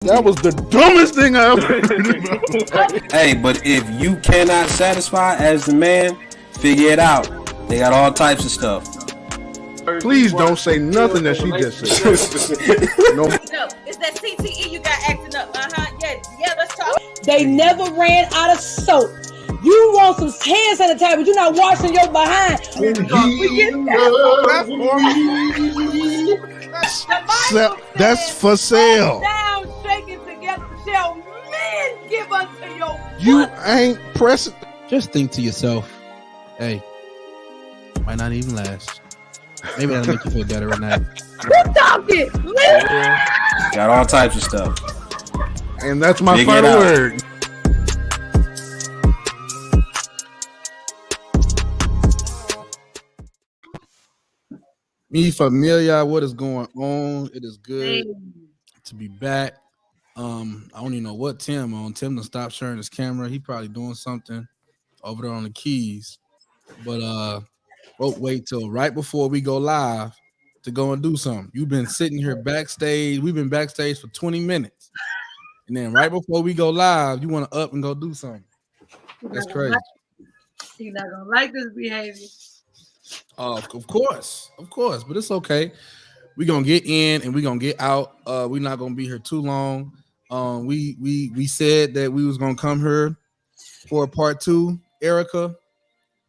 That was the dumbest thing I ever heard. Hey, but if you cannot satisfy as the man, figure it out. They got all types of stuff. Please don't say nothing that she just said. No, it's that CTE you got acting up. Yeah, let's talk. They never ran out of soap. You want some hand sanitizer, but you're not washing your behind. That's for sale. Down, shaking together, shall men give unto your You ain't pressing. Just think to yourself, hey, might not even last. Maybe that'll make you feel better at night. Who talking? Got all types of stuff. And that's my Figure it final out. word. Me familia, what is going on? It is good to be back. I don't even know what Tim on. Tim done stopped sharing his camera. He probably doing something over there on the keys. But wait till right before we go live to go and do something. You've been sitting here backstage. We've been backstage for 20 minutes. And then right before we go live, you want to up and go do something. That's crazy. You're not gonna like this behavior. Of course, but it's okay. We're gonna get in and we're gonna get out. We're not gonna be here too long. We said that we was gonna come here for part 2, Erica.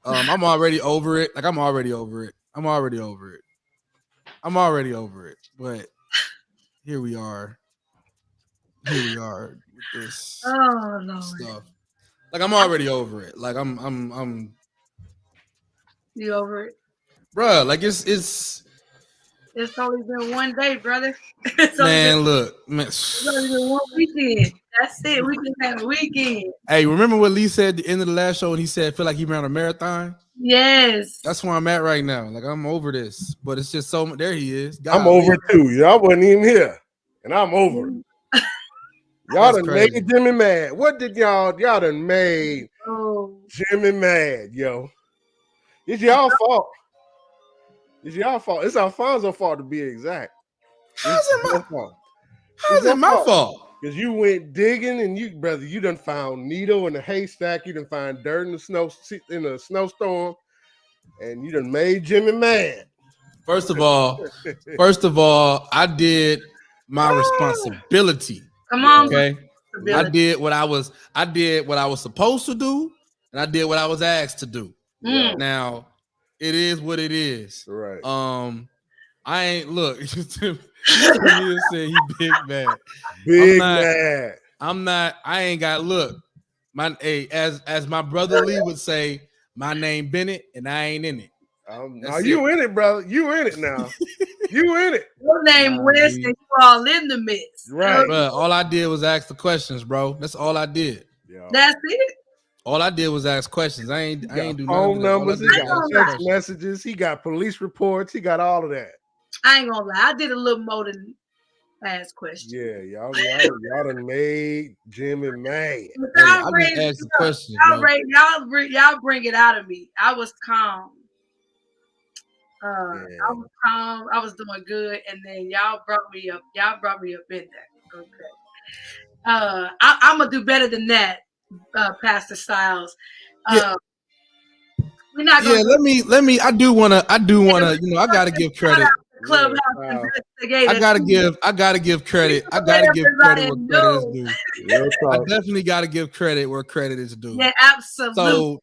I'm already over it. I'm already over it. But here we are with this stuff. I'm already over it. I'm You over it? Bruh, It's only been one day, brother. It's only been one weekend. That's it. We just had a weekend. Hey, remember what Lee said at the end of the last show when he said, feel like he ran a marathon? Yes. That's where I'm at right now. I'm over this. But it's just so much. There he is. I'm over it too. Y'all wasn't even here. And I'm over it. Y'all done made Jimmy mad. What did y'all done made Jimmy mad, yo? It's y'all fault. It's Alfonso's fault to be exact. How's it my fault? How's it my fault? Because you went digging and you done found needle in the haystack. You done find dirt in the snowstorm, and you done made Jimmy mad. First of all, I did my responsibility. Come on, okay. I did what I was supposed to do, and I did what I was asked to do. Now, it is what it is. Right. I ain't look. Said he big mad. Mad. I ain't got look. As my brother Lee would say, my name Bennett, and I ain't in it. You in it, brother. You in it now. You in it. Your name West, and you all in the mix. Right. Bro, all I did was ask the questions, bro. That's all I did. Yeah. That's it. All I did was ask questions. I ain't do phone numbers. He got text questions. messages. He got police reports. He got all of that. I ain't gonna lie. I did a little more than ask questions. Yeah, y'all done made Jimmy mad. I just asked the question. Y'all bring it out of me. I was calm. I was calm. I was doing good, and then y'all brought me up. Y'all brought me up in that. Okay. I'm gonna do better than that, Pastor Styles. We're not gonna. Yeah, let me. I do wanna. I gotta give credit. Clubhouse I gotta give credit. I gotta give credit where credit is due. I definitely gotta give credit where credit is due. Yeah, absolutely.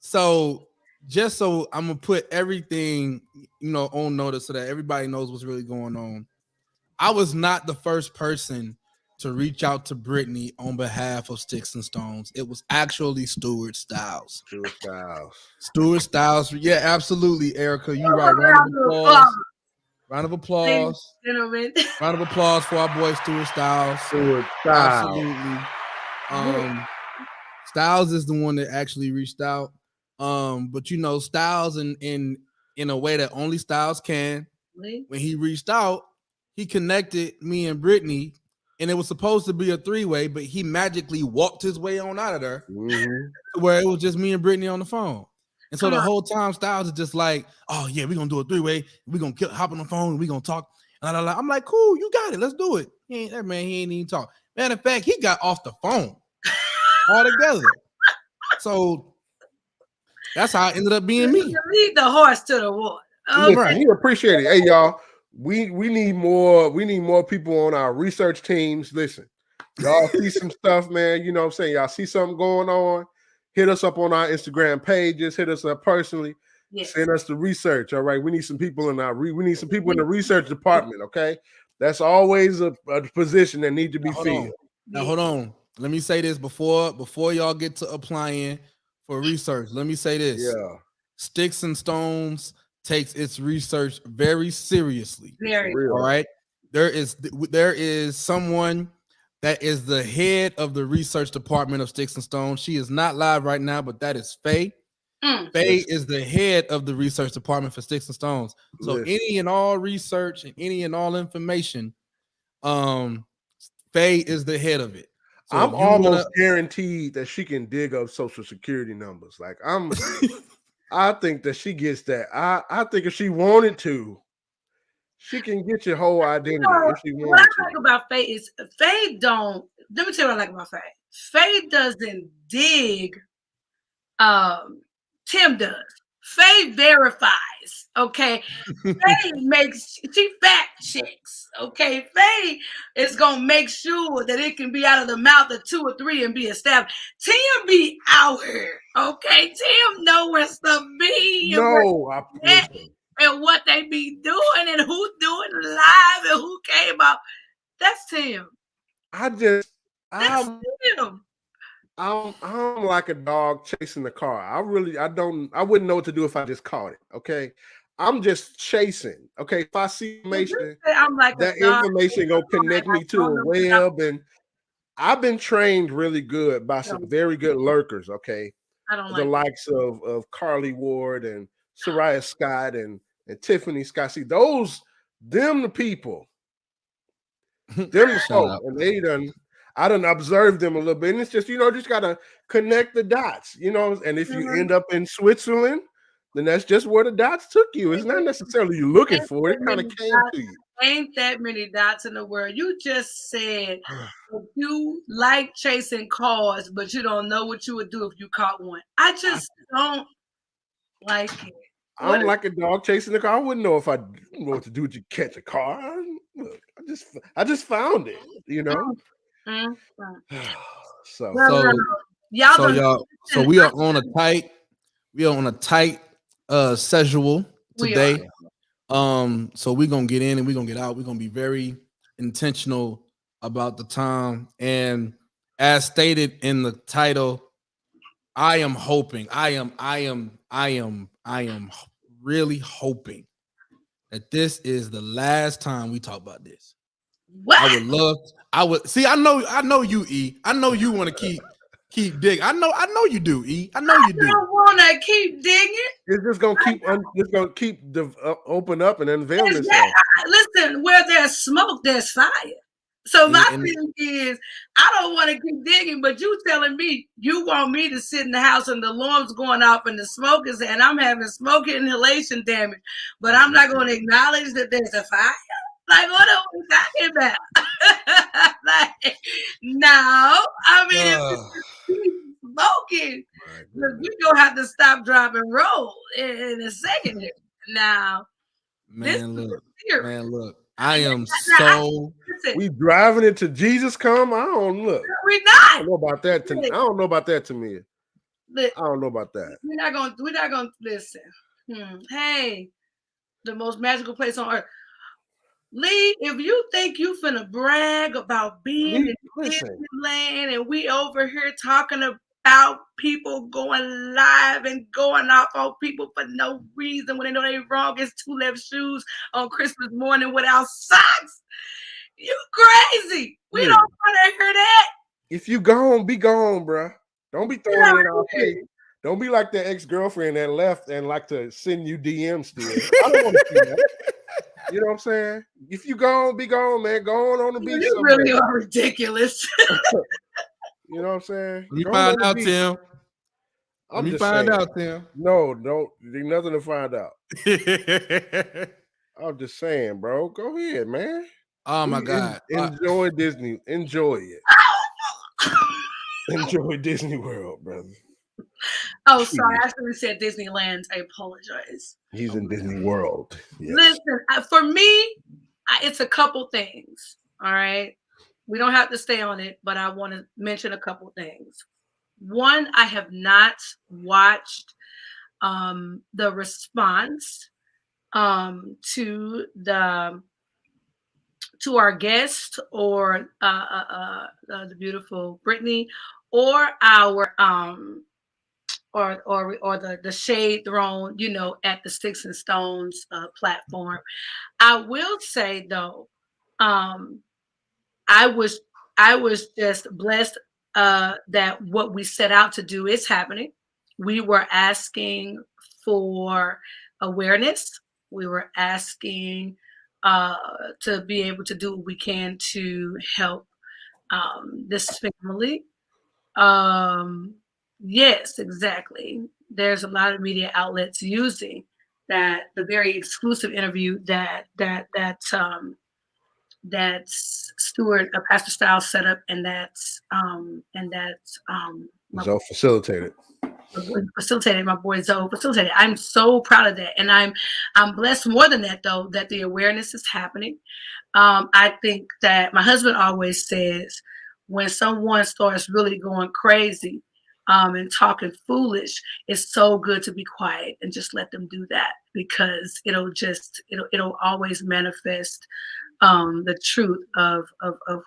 So just so I'm gonna put everything on notice so that everybody knows what's really going on. I was not the first person to reach out to Brittany on behalf of Sticks and Stones. It was actually Stuart Styles. Stuart Styles. Yeah, absolutely, Erica. You're right. Round of applause. Gentlemen. Round of applause for our boy Stuart Styles. Absolutely. Styles is the one that actually reached out. But Styles in a way that only Styles can. When he reached out, he connected me and Brittany, and it was supposed to be a 3-way, but he magically walked his way on out of there, where it was just me and Brittany on the phone. And so the whole time, Styles is just like, oh, yeah, we're going to do a 3-way. We're going to hop on the phone and we're going to talk. I'm like, cool, you got it. Let's do it. He ain't even talk. Matter of fact, he got off the phone altogether. So that's how it ended up being me. Lead the horse to the water. Listen, Right. he appreciate it. Hey, y'all, we need more people on our research teams. Listen, y'all see some stuff, man. You know what I'm saying? Y'all see something going on, hit us up on our Instagram pages, hit us up personally. Yes. Send us the research. All right. We need some people in the research department. Okay. That's always a position that need to be filled. Now hold on. Let me say this before y'all get to applying for research. Let me say this. Yeah. Sticks and Stones takes its research very seriously. Very. All right. There is someone that is the head of the research department of Sticks and Stones. She is not live right now, but that is Faye. Faye is the head of the research department for Sticks and Stones. So any and all research and any and all information, Faye is the head of it. So I'm almost guaranteed that she can dig up social security numbers. Like I think that she gets that. I think if she wanted to, she can get your whole identity if she wanted to. What I like about Faye is Faye don't. Let me tell you what I like about Faye. Faye doesn't dig. Tim does. Faye verifies. Okay. She fact checks. Okay. Faye is gonna make sure that it can be out of the mouth of 2 or 3 and be established. Tim be out here. Okay. Tim know where stuff be. And what they be doing and who's doing live and who came out. That's Tim. That's Tim. I'm like a dog chasing the car. I wouldn't know what to do if I just caught it. Okay. I'm just chasing. Okay. If I see information, I'm like that information gonna connect me to a web. And I've been trained really good by some very good lurkers. Okay. The likes of Carly Ward and Soraya Scott and Tiffany Scott. See, them the people. Them the folk. And I done observed them a little bit. And it's just, just gotta connect the dots, and if you end up in Switzerland, then that's just where the dots took you. It's not necessarily you looking for it. It kind of came to you. Ain't that many dots in the world. You just said you like chasing cars, but you don't know what you would do if you caught one. I just don't like it. I'm like a dog chasing the car. I wouldn't know if I know what to do to catch a car. Look, I just found it, So we are on a tight schedule today. So we're gonna get in and we're gonna get out. We're gonna be very intentional about the time. And as stated in the title, I am really hoping that this is the last time we talk about this. What? I know you, E. I know you want to keep digging. I know you do, E. I know you do. I don't want to keep digging. It's just gonna keep open up and unveil itself. Listen, where there's smoke, there's fire. So my thing is, I don't want to keep digging, but you telling me you want me to sit in the house and the alarm's going off and the smoke is, and I'm having smoke inhalation damage, but I'm not going to acknowledge that there's a fire. Like, what are we talking about? Like, no, I mean, if you keep smoking, look, you're going to have to stop, drop, and roll in a second here. Now, man, look. I am we driving it to Jesus come. I don't look. We're not. I don't know about that. I don't know about that, Tamia. I don't know about that. We're not gonna listen. Hey, the most magical place on earth. Lee, if you think you finna brag about being in Disneyland and we over here talking about people going live and going off on people for no reason when they know they're wrong, it's 2 left shoes on Christmas morning without socks. You crazy. We don't want to hear that. If you gone, be gone, bro. Don't be throwing it in our face. Don't be like that ex-girlfriend that left and like to send you DMs still. I don't want to see that. You know what I'm saying? If you gone, be gone, man. Go on the beach. You really are ridiculous. You know what I'm saying? Let me find out, Tim. Let me find out, Tim. No, there's nothing to find out. I'm just saying, bro. Go ahead, man. Oh my God! Enjoy Disney. Enjoy it. Enjoy Disney World, brother. Oh, sorry. I should have said Disneyland. I apologize. He's in Disney World. Yes. Listen, for me, it's a couple things. All right. We don't have to stay on it, but I want to mention a couple things. One, I have not watched the response to our guest or the beautiful Brittany or our or the shade thrown, at the Sticks and Stones platform. I will say though, I was just blessed that what we set out to do is happening. We were asking for awareness. We were asking to be able to do what we can to help this family. Yes, exactly. There's a lot of media outlets using the very exclusive interview that Stuart, Pastor Styles set up, and that's Zoe facilitated. My boy Zoe facilitated. I'm so proud of that, and I'm blessed more than that though, that the awareness is happening. I think that my husband always says when someone starts really going crazy and talking foolish, it's so good to be quiet and just let them do that, because it'll always manifest the truth of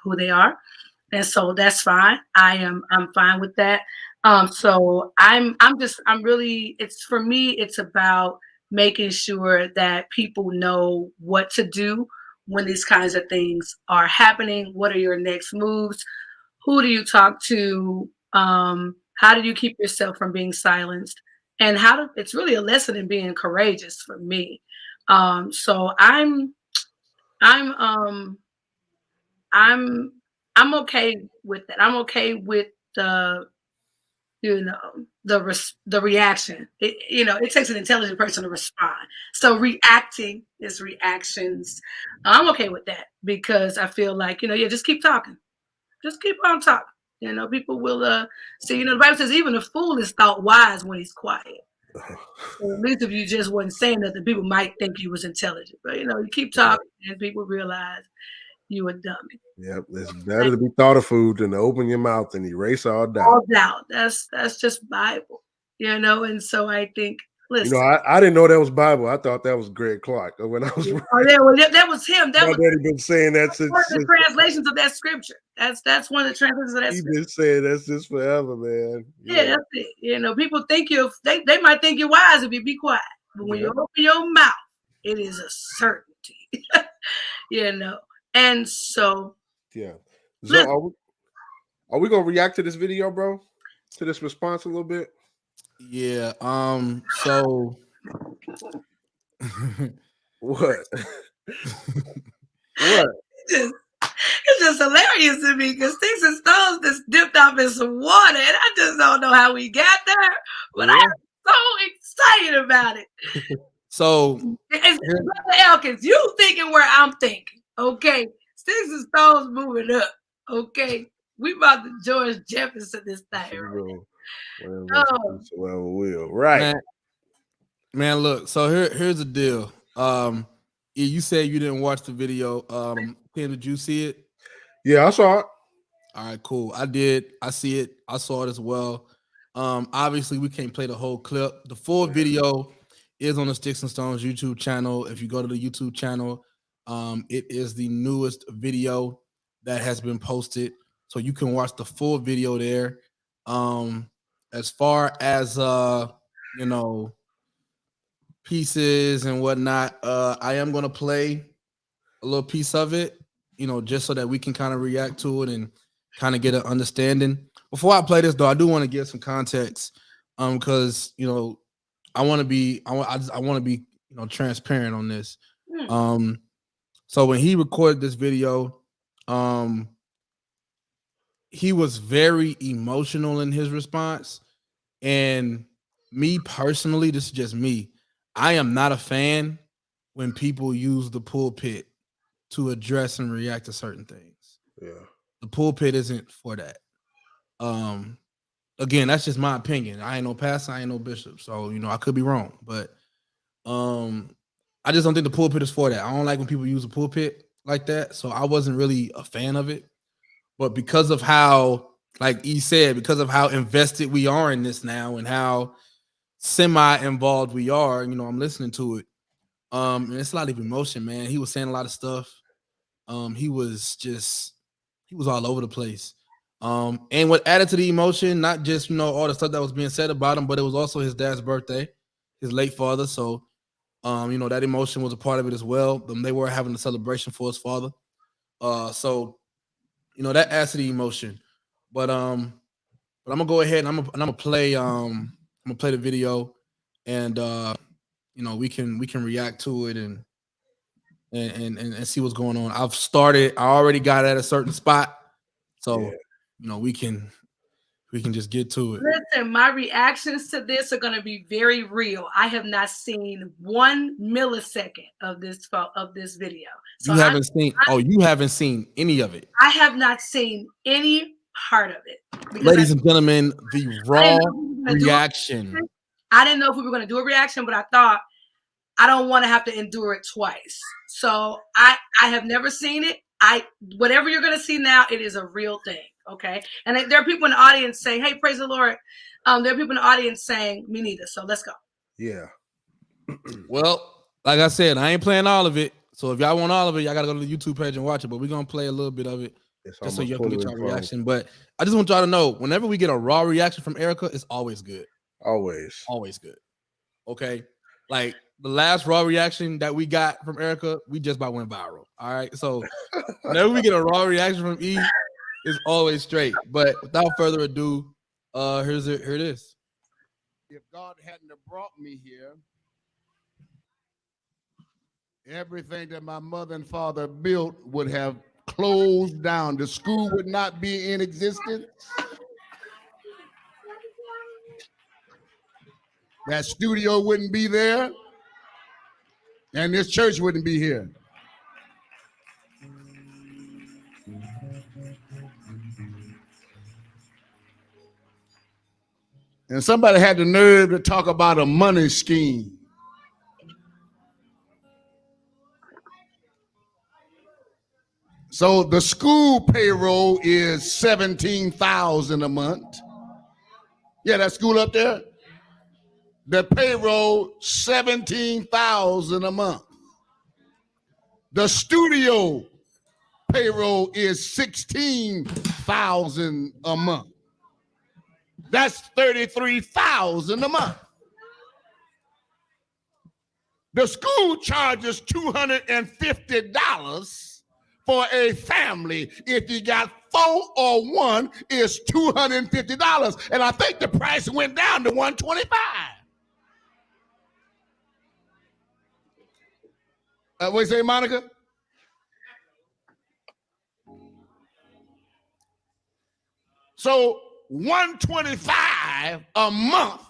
who they are. And so that's fine. I'm fine with that. So for me, it's about making sure that people know what to do when these kinds of things are happening. What are your next moves? Who do you talk to? How do you keep yourself from being silenced? And it's really a lesson in being courageous for me. So I'm okay with that. I'm okay with the reaction. It takes an intelligent person to respond. So reacting is reactions. I'm okay with that, because I feel like, just keep talking. Just keep on talking. People will see, the Bible says even a fool is thought wise when he's quiet. So at least if you just wasn't saying nothing, people might think you was intelligent. But you keep talking and people realize you a dummy. Yep, it's better to be thought of food than to open your mouth and erase all doubt. All doubt. That's just Bible, and so I think, listen. I didn't know that was Bible. I thought that was Greg Clark when I was. That was him. That was daddy been saying that since one of the translations of that scripture. That's one of the translations of that scripture. He been saying that's just forever, man. Yeah, that's it. People think they might think you're wise if you be quiet, but when you open your mouth, it is a certainty. And so. Yeah. So are we gonna react to this video, bro? To this response a little bit? Yeah. So what? What? It's just hilarious to me, because Sticks and Stones just dipped off in some water, and I just don't know how we got there, but I'm so excited about it. So, Brother Elkins, you thinking where I'm thinking, okay? Sticks and Stones moving up, okay? We about to George Jefferson this thing. Right. Man, look, so here's the deal. You said you didn't watch the video. Tim, did you see it? Yeah, I saw it. All right, cool. I did. I see it. I saw it as well. Obviously, we can't play the whole clip. The full video is on the Sticks and Stones YouTube channel. If you go to the YouTube channel, it is the newest video that has been posted, so you can watch the full video there. As far as pieces and whatnot, I am gonna play a little piece of it, just so that we can kind of react to it and kind of get an understanding. Before I play this, though, I do want to give some context, because I want to be transparent on this. So when he recorded this video, he was very emotional in his response, and me personally, this is just me. I am not a fan when people use the pulpit to address and react to certain things. Yeah. The pulpit isn't for that. Again, that's just my opinion. I ain't no pastor, I ain't no bishop, so I could be wrong, but I just don't think the pulpit is for that. I don't like when people use a pulpit like that, so I wasn't really a fan of it. But because of how, like E said, because of how invested we are in this now and how semi-involved we are, I'm listening to it. And it's a lot of emotion, man. He was saying a lot of stuff. He was all over the place. And what added to the emotion, not just all the stuff that was being said about him, but it was also his dad's birthday, his late father. So that emotion was a part of it as well. They were having a celebration for his father. So that adds to the emotion. But I'm gonna go ahead and I'm gonna play the video, and we can react to it and see what's going on. I already got at a certain spot, so we can just get to it. Listen, my reactions to this are going to be very real. I have not seen 1 millisecond of this video. So you haven't seen any of it. I have not seen any part of it. Ladies and gentlemen, the raw reaction. I didn't know if we were going to do a reaction, but I thought I don't want to have to endure it twice. So I have never seen it. Whatever you're going to see now, it is a real thing. Okay. And there are people in the audience saying, hey, praise the Lord. There are people in the audience saying, me neither. So let's go. Yeah. Well, like I said, I ain't playing all of it. So if y'all want all of it, y'all got to go to the YouTube page and watch it. But we're going to play a little bit of it just so y'all can get your reaction. But I just want y'all to know, whenever we get a raw reaction from Erica, it's always good. Always. Always good. Okay. Like the last raw reaction that we got from Erica, we just about went viral. All right. So whenever we get a raw reaction from E, it's always straight. But without further ado, here it is. If God hadn't have brought me here, everything that my mother and father built would have closed down. The school would not be in existence. That studio wouldn't be there. And this church wouldn't be here. And somebody had the nerve to talk about a money scheme. So the school payroll is $17,000 a month. Yeah, that school up there. The payroll $17,000 a month. The studio payroll is $16,000 a month. That's $33,000 a month. The school charges $250 for a family. If you got 4 or 1, it's $250. And I think the price went down to $125. What you say, Monica? So $125 a month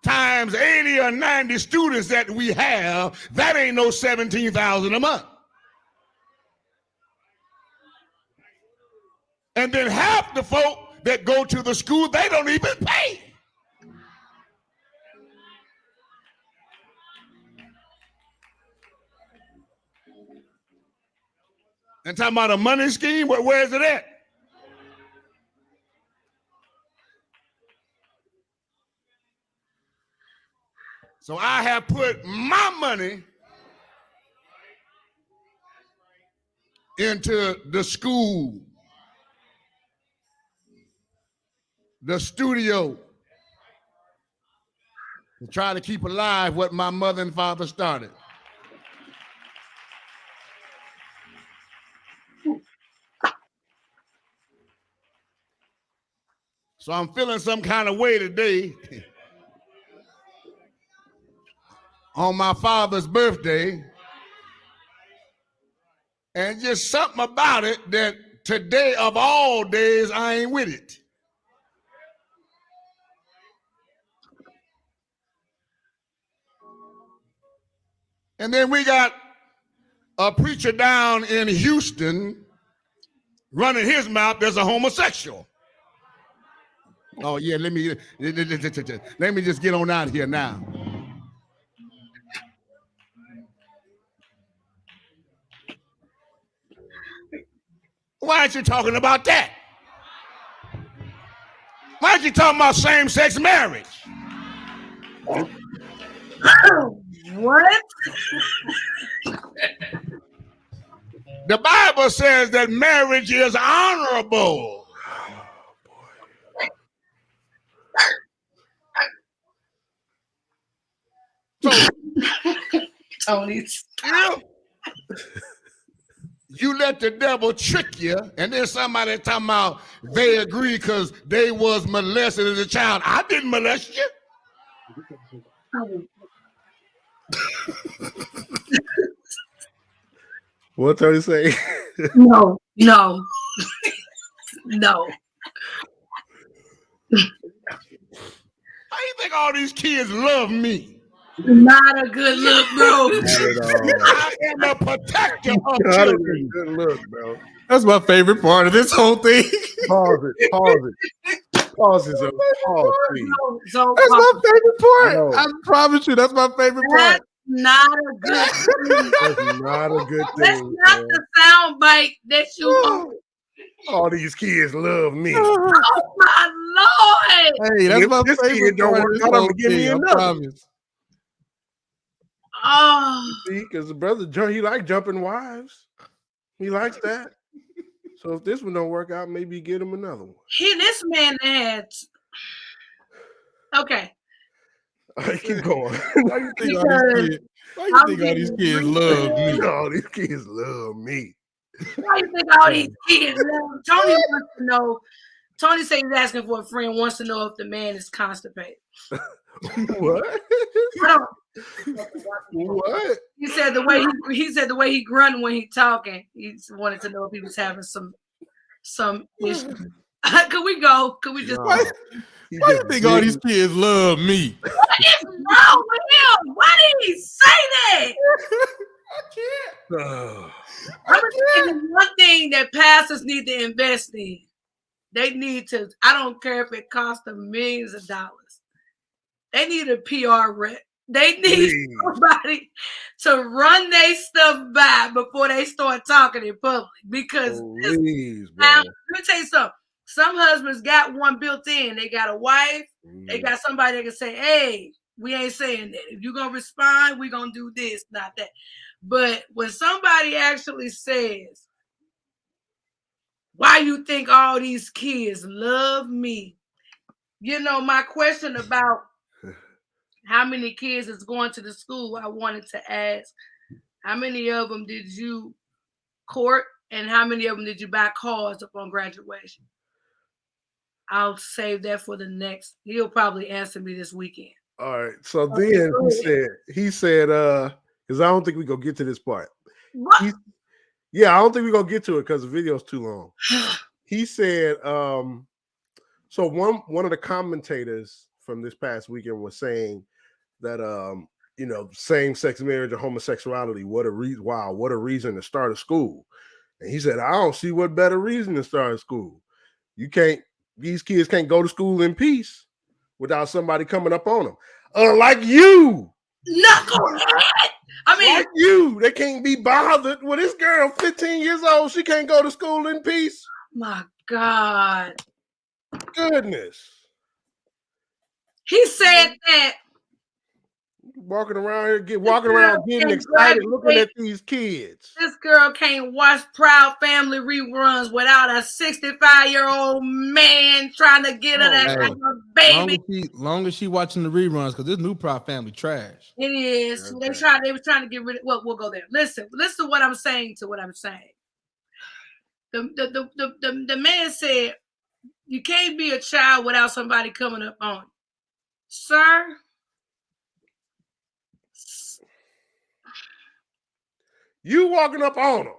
times 80 or 90 students that we have, that ain't no $17,000 a month. And then half the folk that go to the school, they don't even pay. And talking about a money scheme, where is it at? So I have put my money into the school, the studio, to try to keep alive what my mother and father started. So I'm feeling some kind of way today on my father's birthday. And just something about it that today of all days, I ain't with it. And then we got a preacher down in Houston running his mouth as a homosexual. Oh yeah, let me just get on out here now. Why aren't you talking about that? Why aren't you talking about same-sex marriage? What? The Bible says that marriage is honorable. So, Tony's. You let the devil trick you, and then somebody talking about they agree because they was molested as a child. I didn't molest you. What Tony say? No. No. How you think all these kids love me? Not a good look, bro. I am a protector of Not a children. good look, bro. That's my favorite part of this whole thing. Pause it. Pause it, please. That's my favorite part. No. I promise you, that's my favorite part. That's not a good thing. That's not a good That's thing. not Man. the sound bite that you want. All these kids love me. Oh my Lord. Hey, that's If my this favorite kid don't part of work this out, I'ma whole give me thing, I another. promise. Oh. See, because the brother, he like jumping wives. He likes that. So if this one don't work out, maybe get him another one. This man had. Okay. All right, keep going. Why you think all these kids love me? All these kids love me. Why you think all these kids love? Tony wants to know. Tony said he's asking for a friend, wants to know if the man is constipated. What? What? He said the way he grunt when he talking. He wanted to know if he was having some issues. Could we go? Could we just? Why you think all these kids love me? What is wrong with him? Why did he say that? I can't. I'm saying one thing that pastors need to invest in. They need to. I don't care if it costs them millions of dollars. They need a PR rep. They need somebody to run their stuff by before they start talking in public. Because let me tell you something. Some husbands got one built in. They got a wife. They got somebody that can say, hey, we ain't saying that. If you're going to respond, we're going to do this, not that. But when somebody actually says, why you think all these kids love me? You know, my question about how many kids is going to the school, I wanted to ask, how many of them did you court and how many of them did you buy cars upon graduation? I'll save that for the next. He'll probably answer me this weekend. All right. So then he said, because I don't think we're going to get to this part. What? I don't think we're going to get to it because the video's too long. He said, so one of the commentators from this past weekend was saying that, same-sex marriage or homosexuality, what a reason to start a school. And he said, I don't see what better reason to start a school. These kids can't go to school in peace without somebody coming up on them. Like you. Knucklehead. I mean, like you. They can't be bothered. Well, this girl, 15 years old, she can't go to school in peace. My God. Goodness. He said that. Walking around getting excited, looking at these kids. This girl can't watch Proud Family reruns without a 65-year-old man trying to get her that like a baby. Long as she watching the reruns, because this new Proud Family trash. It is. They were trying to get rid of. Well, we'll go there. Listen to what I'm saying. The man said, "You can't be a child without somebody coming up on you, sir." You walking up on them.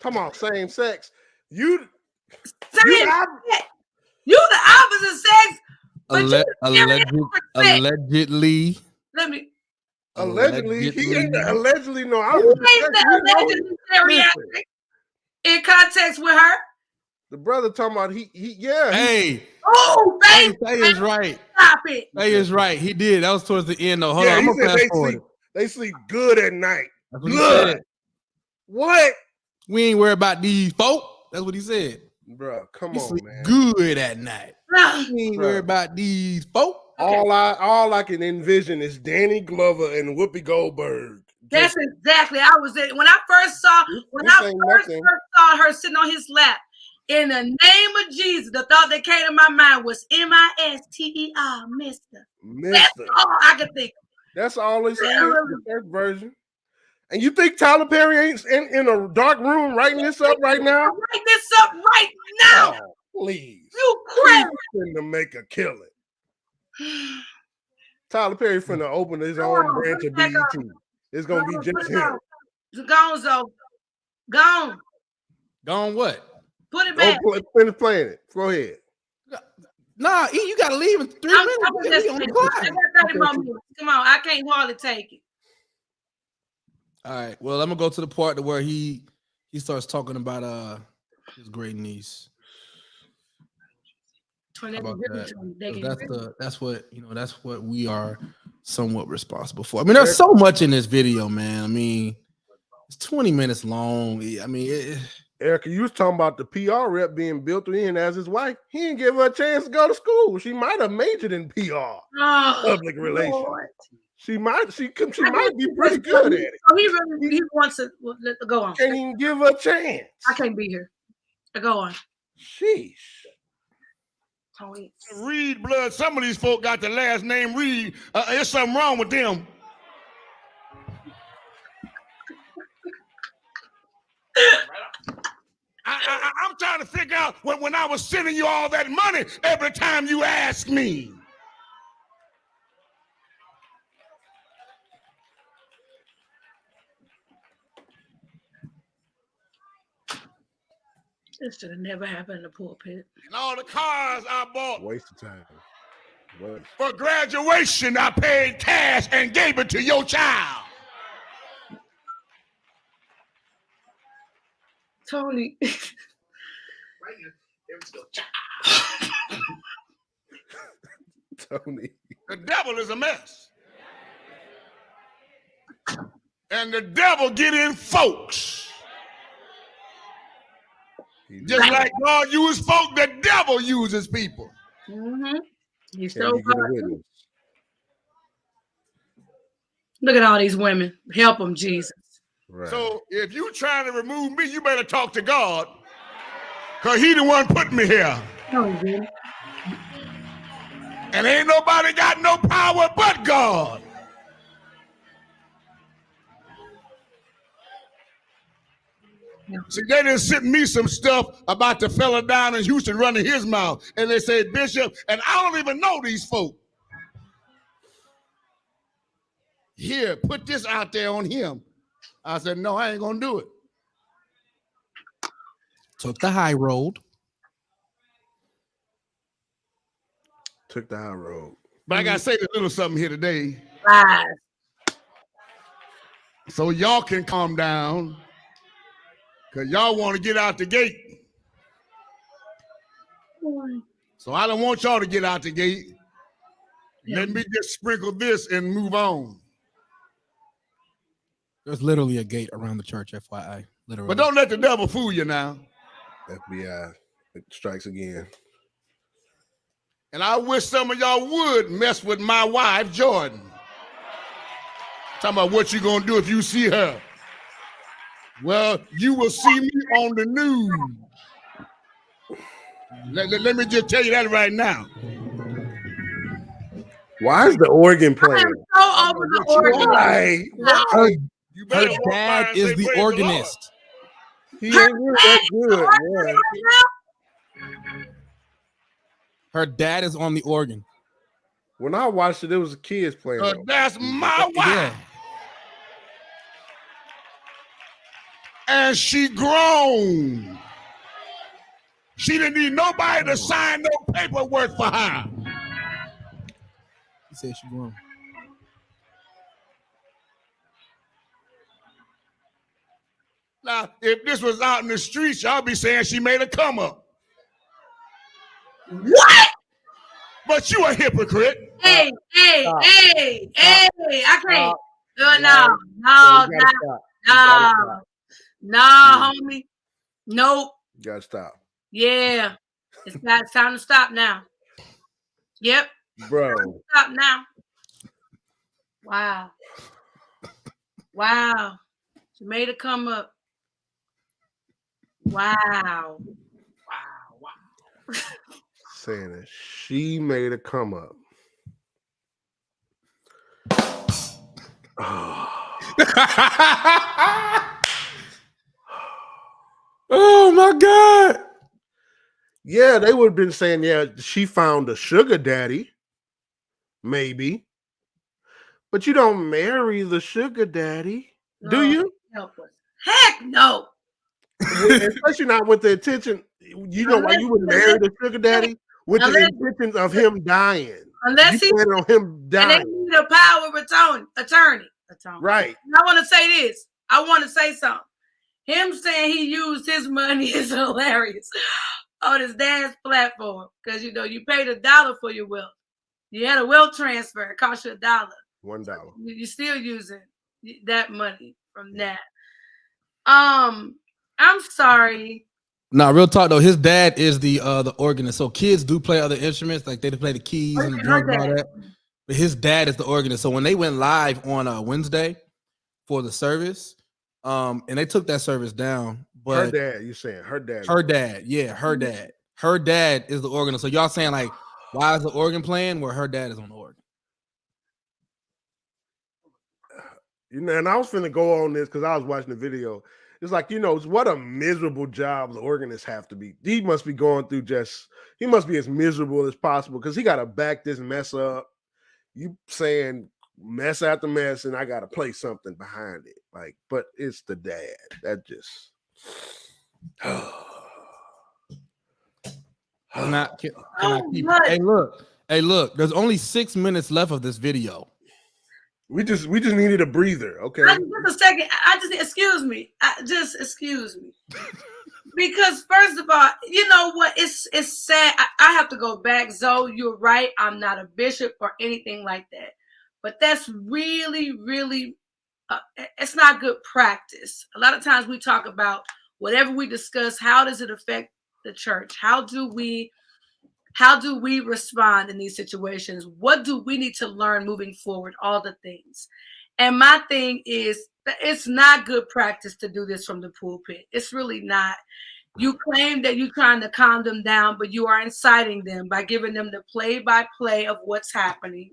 Come on, same sex. You the opposite sex. Allegedly. Allegedly, he ain't allegedly. No, I'm allegedly in context with her. The brother talking about yeah. Hey. Oh, baby. Faye is right. Stop it. Faye is right. He did. That was towards the end, though. Hold on. I'm gonna fast forward. They sleep good at night. That's what he said. What? We ain't worried about these folk. That's what he said. Bro, come on, man. Good at night. We ain't worried about these folk. All I can envision is Danny Glover and Whoopi Goldberg. That's exactly. I was when I first saw her sitting on his lap. In the name of Jesus, the thought that came to my mind was M-I-S-T-E-R, Mister. That's all I could think. That's all it's in the first version. And you think Tyler Perry ain't in a dark room writing this up right now? Write this up right now. Oh, please. You crazy. He's finna make a killing. Tyler Perry finna open his own branch of BET. It's gonna be just him. Gone, Zoe. Gone. Gone what? Put it back. Finish playing it. Go ahead. Nah, you gotta leave in 3 minutes. I got 30 more minutes. Come on, I can't hardly take it. All right. Well, I'm gonna go to the part to where he starts talking about his great niece. About that? That's what we are somewhat responsible for. I mean, there's so much in this video, man. I mean, it's 20 minutes long. I mean, Erica, you was talking about the PR rep being built in as his wife. He didn't give her a chance to go to school. She might have majored in PR, public relations. Lord. She might be pretty good at it. So he wants to go on. Can't even give her a chance. I can't be here. Go on. Sheesh. Reed blood. Some of these folk got the last name Reed. There's something wrong with them. I'm trying to figure out when I was sending you all that money every time you asked me. This should have never happened in the pulpit. And all the cars I bought. Waste of time. What? For graduation, I paid cash and gave it to your child. Tony. Tony. The devil is a mess. And the devil get in folks. Just like God used folk, the devil uses people. Mm-hmm. He's so good. Look at all these women. Help them, Jesus. Right. So if you trying to remove me, you better talk to God. Because he the one put me here. No, he didn't. And ain't nobody got no power but God. No. See, they done sent me some stuff about the fella down in Houston running his mouth. And they said, Bishop, and I don't even know these folk. Here, put this out there on him. I said, no, I ain't going to do it. Took the high road. Took the high road. But I got to say a little something here today. Right. So y'all can calm down. Because y'all want to get out the gate. So I don't want y'all to get out the gate. Yeah. Let me just sprinkle this and move on. There's literally a gate around the church, FYI. Literally. But don't let the devil fool you now. FBI strikes again. And I wish some of y'all would mess with my wife, Jordan. Talking about what you going to do if you see her. Well, you will see me on the news. Let me just tell you that right now. Why is the organ playing? I'm so over the organ. Why? Her dad is the organist. He ain't really that good. Her dad is on the organ. When I watched it, it was kids playing. That's my wife. Yeah. And she grown. She didn't need nobody to sign no paperwork for her. He said she grown. Now, if this was out in the streets, y'all be saying she made a come up. What? But you a hypocrite. Hey, I can't. No, homie. Nope. You gotta stop. Yeah. It's time to stop now. Yep. Bro. Stop now. Wow. Wow. She made it come up. Wow. Saying that she made a come up. Oh my God. Yeah, they would have been saying, yeah, she found a sugar daddy. Maybe. But you don't marry the sugar daddy, do you? Help us. Heck no. Especially not with the intention. You know why you would marry the sugar daddy? With the intentions of him dying. Unless you plan on him dying. And they need a power of attorney. Right. And I want to say this. I want to say something. Him saying he used his money is hilarious on his dad's platform. Because, you know, you paid $1 for your wealth. You had a wealth transfer. It cost you $1. $1. You're still using that money from that. I'm sorry. Nah, real talk though. His dad is the organist. So kids do play other instruments, like they play the keys and the drums and all that. But his dad is the organist. So when they went live on Wednesday for the service, and they took that service down. But her dad, you saying her dad? Her dad, yeah, her dad. Her dad is the organist. So y'all saying like, why is the organ playing where her dad is on the organ? You know, and I was finna go on this because I was watching the video. It's like, you know, what a miserable job the organists have to be. He must be going through he must be as miserable as possible because he got to back this mess up. You saying mess after mess, and I got to play something behind it. Like, but it's the dad. That just. Can I keep? Hey, look. There's only 6 minutes left of this video. We just needed a breather, okay? Just a second. Excuse me. Because first of all, you know what? It's sad. I have to go back. Zoe, you're right. I'm not a bishop or anything like that. But that's really, really, it's not good practice. A lot of times we talk about whatever we discuss, how does it affect the church? How do we respond in these situations? What do we need to learn moving forward? All the things. And my thing is, it's not good practice to do this from the pulpit. It's really not. You claim that you're trying to calm them down, but you are inciting them by giving them the play-by-play of what's happening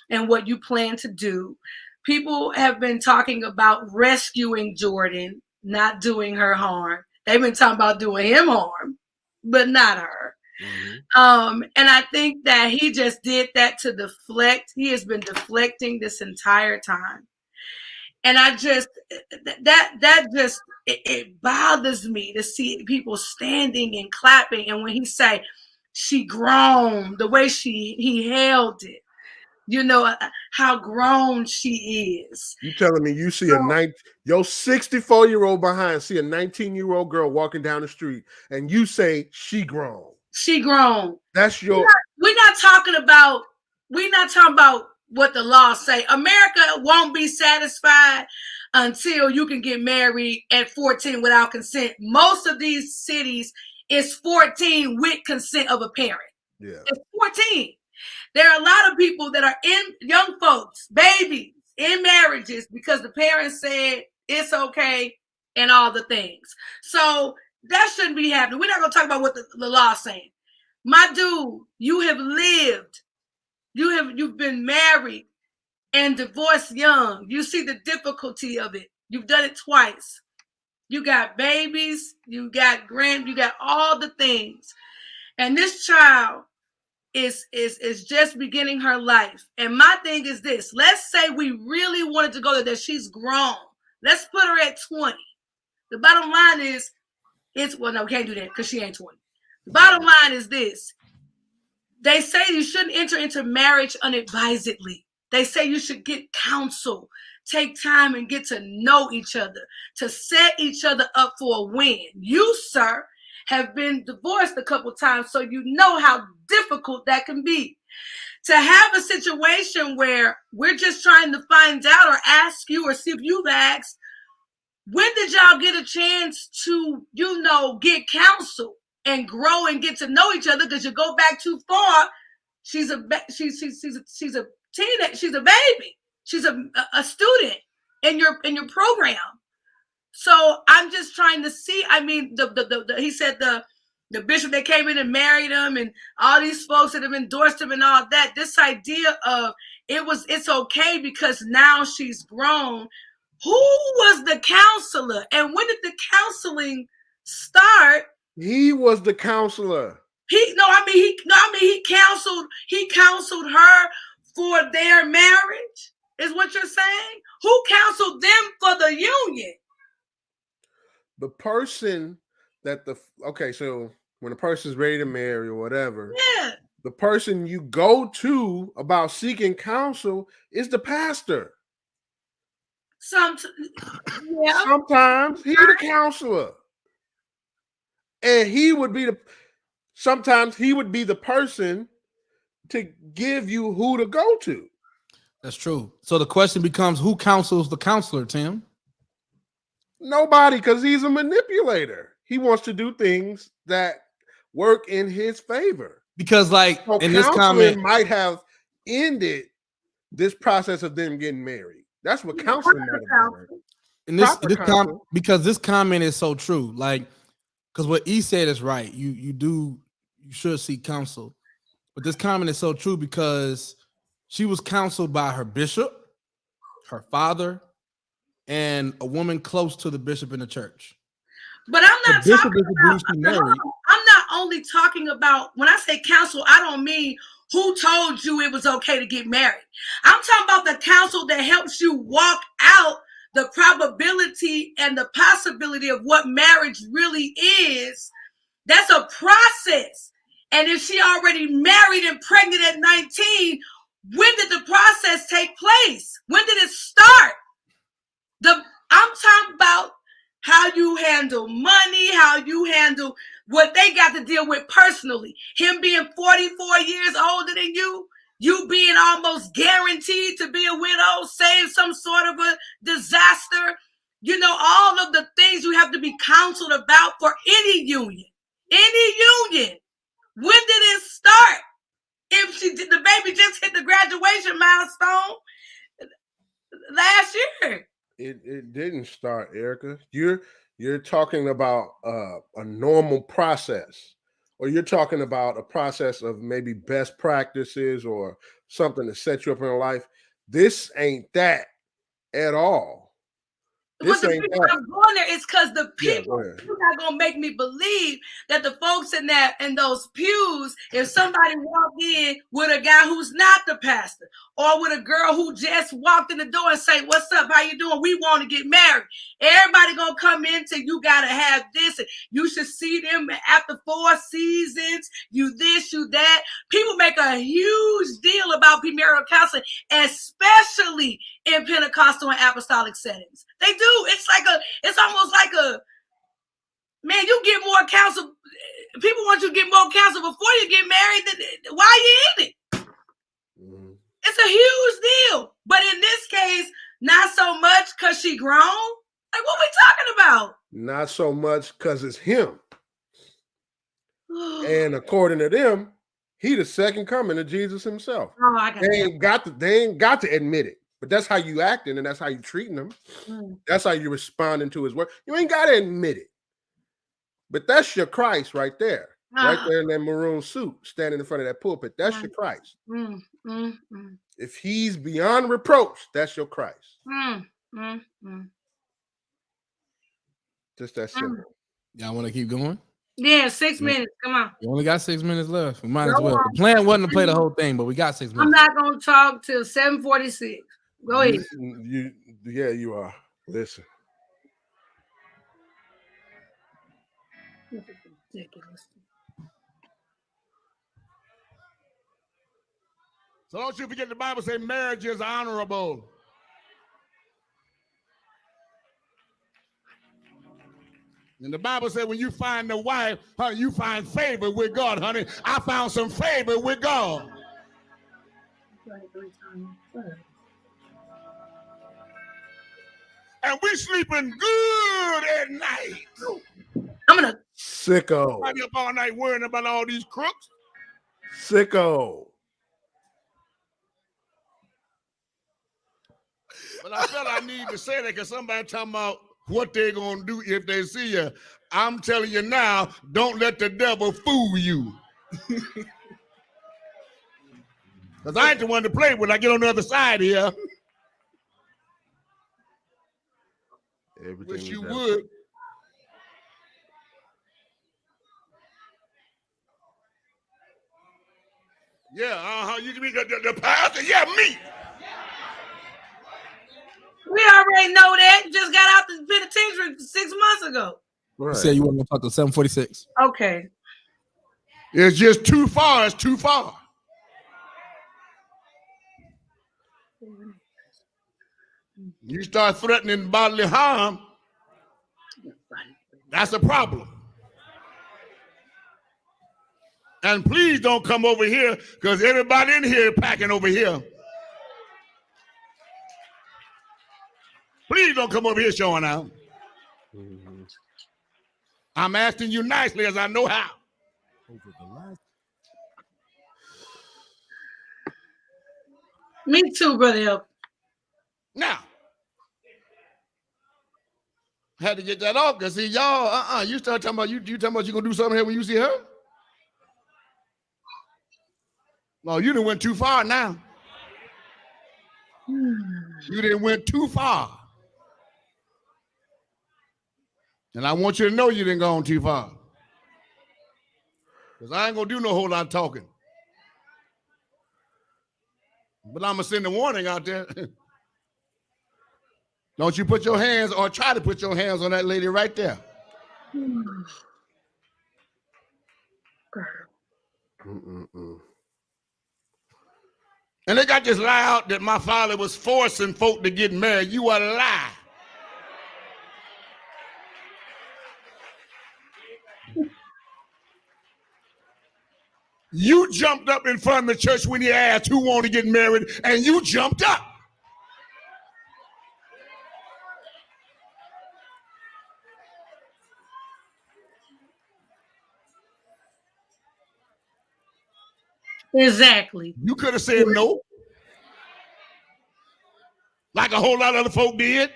and what you plan to do. People have been talking about rescuing Jordan, not doing her harm. They've been talking about doing him harm, but not her. Mm-hmm. And I think that he just did that to deflect. He has been deflecting this entire time. And I just, it bothers me to see people standing and clapping. And when he say she grown, the way he held it, you know, how grown she is. You telling me you see your 64-year-old behind, see a 19-year-old girl walking down the street and you say she grown. She grown. That's your. We're not talking about what the law say. America won't be satisfied until you can get married at 14 without consent. Most of these cities is 14 with consent of a parent. Yeah, it's 14. There are a lot of people that are young folks, babies, in marriages because the parents said it's okay and all the things. So that shouldn't be happening. We're not going to talk about what the law is saying. My dude, you have lived. You've been married and divorced young. You see the difficulty of it. You've done it twice. You got babies. You got you got all the things. And this child is just beginning her life. And my thing is this. Let's say we really wanted to go there, that she's grown. Let's put her at 20. The bottom line is, we can't do that because she ain't 20. The bottom line is this. They say you shouldn't enter into marriage unadvisedly. They say you should get counsel. take time and get to know each other, to set each other up for a win. You, sir, have been divorced a couple times, so you know how difficult that can be. To have a situation where we're just trying to find out or ask you or see if you've asked, when did y'all get a chance to, get counsel and grow and get to know each other? Because you go back too far, she's a teenage, she's a baby, she's a student in your program. So I'm just trying to see. I mean, he said the bishop that came in and married him, and all these folks that have endorsed him and all that. This idea of it's okay because now she's grown. Who was the counselor, and when did the counseling start? He was the counselor. He counseled her for their marriage, is what you're saying? Who counseled them for the union? The person that so when a person's ready to marry or whatever, yeah, the person you go to about seeking counsel is the pastor. Sometimes he's the counselor. And sometimes he would be the person to give you who to go to. That's true. So the question becomes, who counsels the counselor, Tim? Nobody, because he's a manipulator. He wants to do things that work in his favor. Because in this comment might have ended this process of them getting married. That's what counseling might have been. Because this comment is so true. Because what E said is right. You should seek counsel. But this comment is so true because she was counseled by her bishop, her father, and a woman close to the bishop in the church. But I'm not only talking about, when I say counsel, I don't mean who told you it was okay to get married. I'm talking about the counsel that helps you walk out the probability and the possibility of what marriage really is. That's a process. And if she already married and pregnant at 19, when did the process take place? When did it start? I'm talking about how you handle money, how you handle what they got to deal with personally. Him being 44 years older than you being almost guaranteed to be a widow, save some sort of a disaster. All of the things you have to be counseled about for any union. Any union. When did it start? If the baby just hit the graduation milestone last year. It didn't start, Erica. You're talking about a normal process, or you're talking about a process of maybe best practices or something to set you up in life. This ain't that at all. But the reason I'm going there is because the people are not gonna make me believe that the folks in those pews, if somebody walked in with a guy who's not the pastor, or with a girl who just walked in the door and say, "What's up? How you doing? We want to get married." Everybody gonna come into, you gotta have this, and you should see them after 4 seasons. You this, you that. People make a huge deal about premarital counseling, especially in Pentecostal and apostolic settings. They do. It's almost like man, you get more counsel. People want you to get more counsel before you get married. Why you in it? Mm-hmm. It's a huge deal. But in this case, not so much because she grown. Like, what we talking about? Not so much because it's him. And according to them, he the second coming of Jesus himself. Oh, they ain't got to admit it. But that's how you acting, and that's how you treating them. That's how you responding to his word. You ain't got to admit it. But that's your Christ right there. Right there in that maroon suit, standing in front of that pulpit. That's your Christ. If he's beyond reproach, that's your Christ. Just that simple. Y'all want to keep going? Yeah, 6 minutes. Come on. We only got 6 minutes left. We might as well. The plan wasn't to play the whole thing, but we got 6 minutes. I'm not going to talk till 7:46. Go ahead. You are. Listen. So don't you forget the Bible say marriage is honorable. And the Bible said when you find the wife, honey, you find favor with God, honey. I found some favor with God. And we sleeping good at night. I'm gonna sicko. I'll be up all night worrying about all these crooks. Sicko. But I felt I need to say that because somebody talking about what they're going to do if they see you. I'm telling you now, don't let the devil fool you. Because I ain't the one to play with. I get on the other side here. Everything Wish you is would. Yeah, you can be the pastor. Yeah, me. We already know that. Just got out the penitentiary 6 months ago. Right. You said you want to talk to 746. Okay. It's just too far. It's too far. You start threatening bodily harm, that's a problem. And please don't come over here because everybody in here is packing over here. Please don't come over here showing out. Mm-hmm. I'm asking you nicely as I know how. Me too, brother. Now, I had to get that off because see y'all, you start talking about you talking about you gonna do something here when you see her. No, you done went too far now. You done went too far. And I want you to know you didn't go on too far. Because I ain't gonna do no whole lot of talking. But I'm gonna send a warning out there. Don't you put your hands or try to put your hands on that lady right there. And they got this lie out that my father was forcing folk to get married. You are a lie. You jumped up in front of the church when he asked who wanted to get married, and you jumped up. Exactly. You could have said no, like a whole lot of other folk did.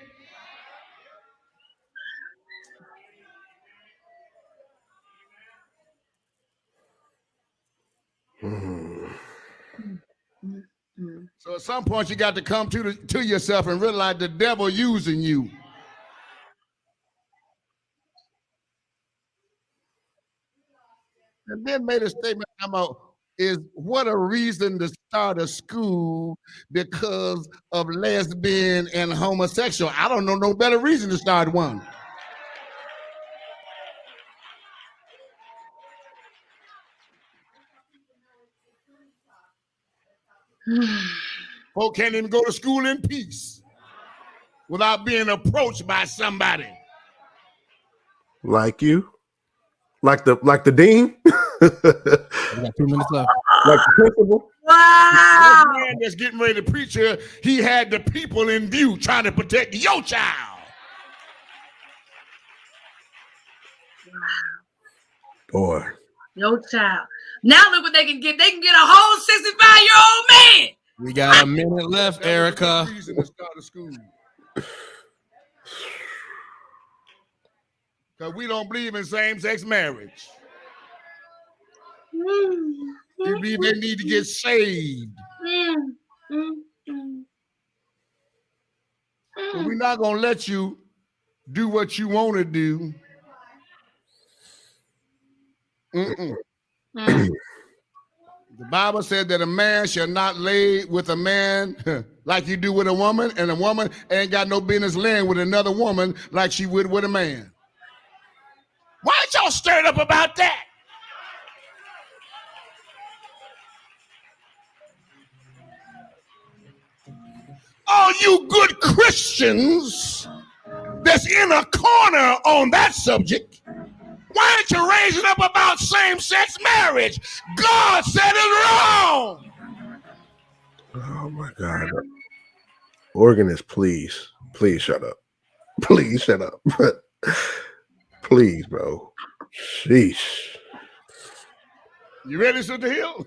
So at some point you got to come to yourself and realize the devil using you. And then made a statement about is what a reason to start a school because of lesbian and homosexual. I don't know no better reason to start one. Folk can't even go to school in peace without being approached by somebody. Like you? Like the dean? We got 2 minutes left. Like the principal? Wow. This man that's getting ready to preach here, he had the people in view trying to protect your child. Boy. Your child. Now look what they can get. They can get a whole 65-year-old man. We got a minute left, Erica. Reason to start a school. Because we don't believe in same-sex marriage. We believe they need to get saved. But we're not going to let you do what you want to do. The Bible said that a man shall not lay with a man like you do with a woman, and a woman ain't got no business laying with another woman like she would with a man. Why ain't y'all stirred up about that? All you good Christians that's in a corner on that subject, Why aren't you raising up about same-sex marriage? God said it's wrong. Oh my God. Organist, please shut up. Please shut up. Please, bro. Sheesh. You ready, Sister Hill?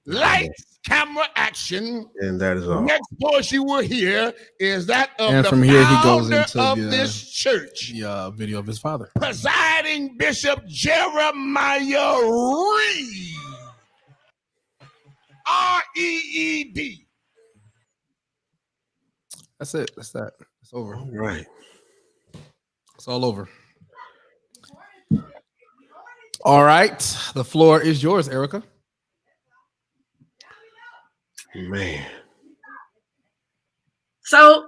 Lights, camera, action. And that is all. Next voice you will hear is that of And the from here he goes founder into of the, this church. The video of his father. Presiding Bishop Jeremiah Reed. R-E-E-D. That's it. That's that. It's over. All right. It's all over. All right. The floor is yours, Erica. Man. So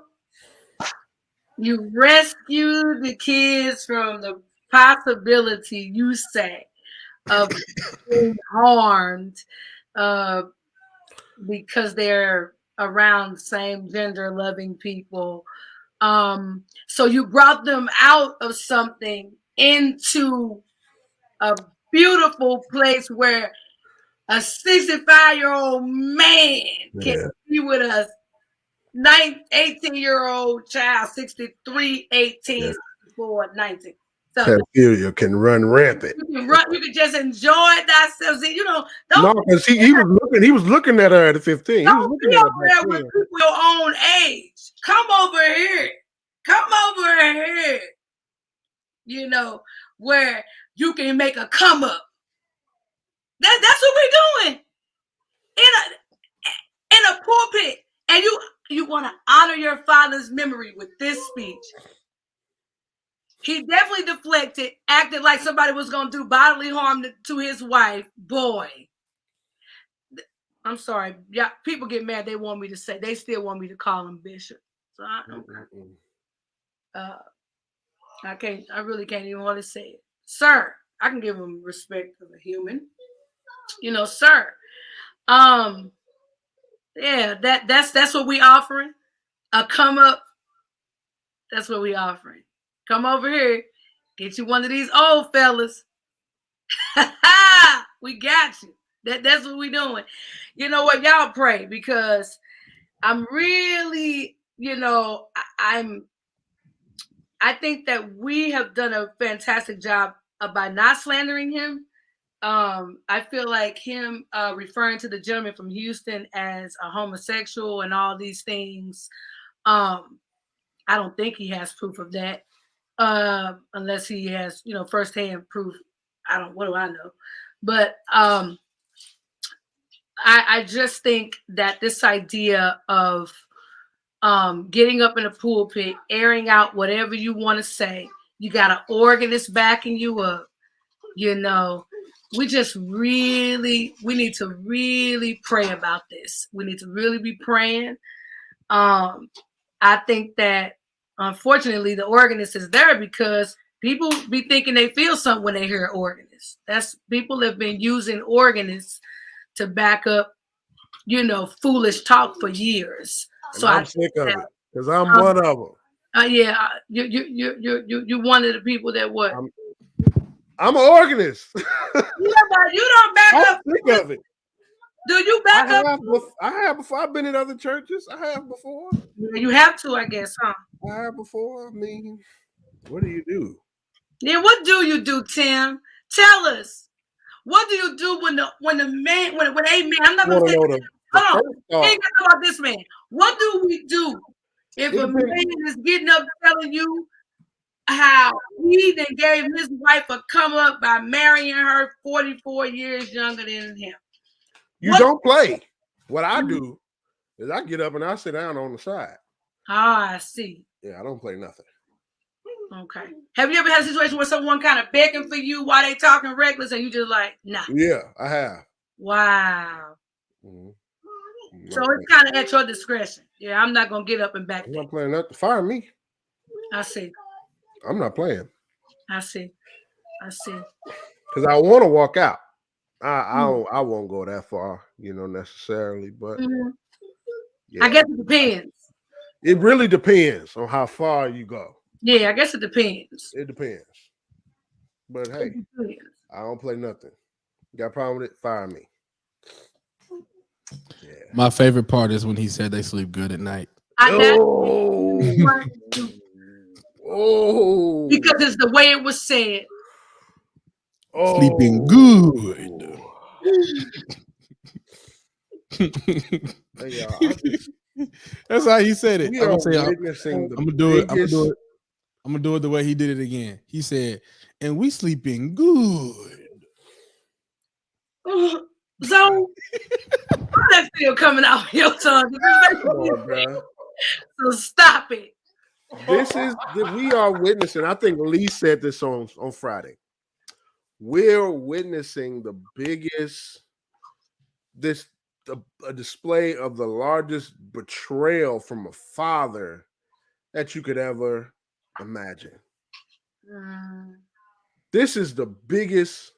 you rescued the kids from the possibility, you say, of being harmed because they're around same gender loving people. So you brought them out of something into a beautiful place where a 65-year-old man can be with a 18-year-old child, 63, 18, 64, 19. So pedophilia can run rampant. You can just enjoy thyself. See, no, because he was looking at her at 15. Don't he was looking be at over her there with people your own age. Come over here. Come over here. Where you can make a come up. That's what we're doing in a pulpit, and you want to honor your father's memory with this speech. He definitely deflected, acted like somebody was going to do bodily harm to his wife. Boy, I'm sorry. Yeah, people get mad. They still want me to call him Bishop. So I really can't even want to say it. Sir, I can give him respect of a human. Sir. Yeah, that's what we offering. A come up. That's what we offering. Come over here. Get you one of these old fellas. We got you. That's what we doing. You know what? Y'all pray, because I'm really, I think that we have done a fantastic job by not slandering him. I feel like him referring to the gentleman from Houston as a homosexual and all these things. I don't think he has proof of that, unless he has, firsthand proof. What do I know? But I just think that this idea of getting up in a pulpit, airing out whatever you want to say, you got an organist backing you up, we need to really pray about this. We need to really be praying. I think that unfortunately the organist is there because people be thinking they feel something when they hear an organist. People have been using organists to back up, foolish talk for years. So I'm sick of it because I'm one of them. Yeah, you're one of the people that what? I'm an organist. Yeah, but you don't back up. I'm sick of it. Do you back up? I have before. I've been in other churches. I have before. You have to, I guess, huh? I have before. I mean, what do you do? Yeah, what do you do, Tim? Tell us. What do you do when a man? I'm not going to say. Hold on. Ain't talking about this man. What do we do if a man is getting up telling you how he then gave his wife a come up by marrying her 44 years younger than him? Don't play. What I do is I get up and I sit down on the side. Ah, I see. Yeah, I don't play nothing. Okay. Have you ever had a situation where someone kind of begging for you while they talking reckless and you just like, nah? Yeah, I have. Wow. Mm-hmm. So it's kind of at your discretion. Yeah, I'm not gonna get up and back. I'm not playing nothing. Fire me. I see. I'm not playing. I see. Because I want to walk out. I won't go that far, necessarily. But yeah. I guess it depends. It really depends on how far you go. Yeah, I guess it depends. It depends. But hey, I don't play nothing. Got a problem with it? Fire me. Yeah. My favorite part is when he said they sleep good at night. Oh, because it's the way it was said. Sleeping good. Hey, y'all, that's how he said it. We I'm are gonna say, witnessing I'm gonna do it. I'm gonna do it the way he did it again. He said, "And we sleeping good." So that still coming out of your tongue. So stop it. We are witnessing. I think Lee said this on Friday. We're witnessing the biggest a display of the largest betrayal from a father that you could ever imagine. This is the biggest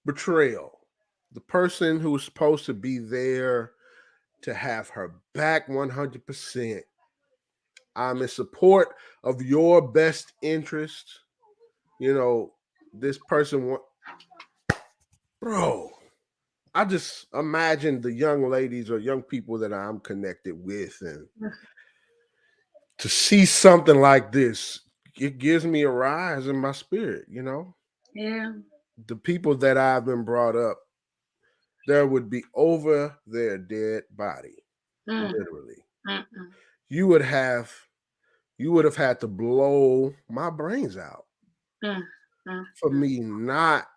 betrayal. The person who was supposed to be there to have her back 100%. I'm in support of your best interest. You know, this person, bro, I just imagine the young ladies or young people that I'm connected with, and to see something like this, it gives me a rise in my spirit, you know? Yeah. The people that I've been brought up, there would be over their dead body, literally. You would have had to blow my brains out for me not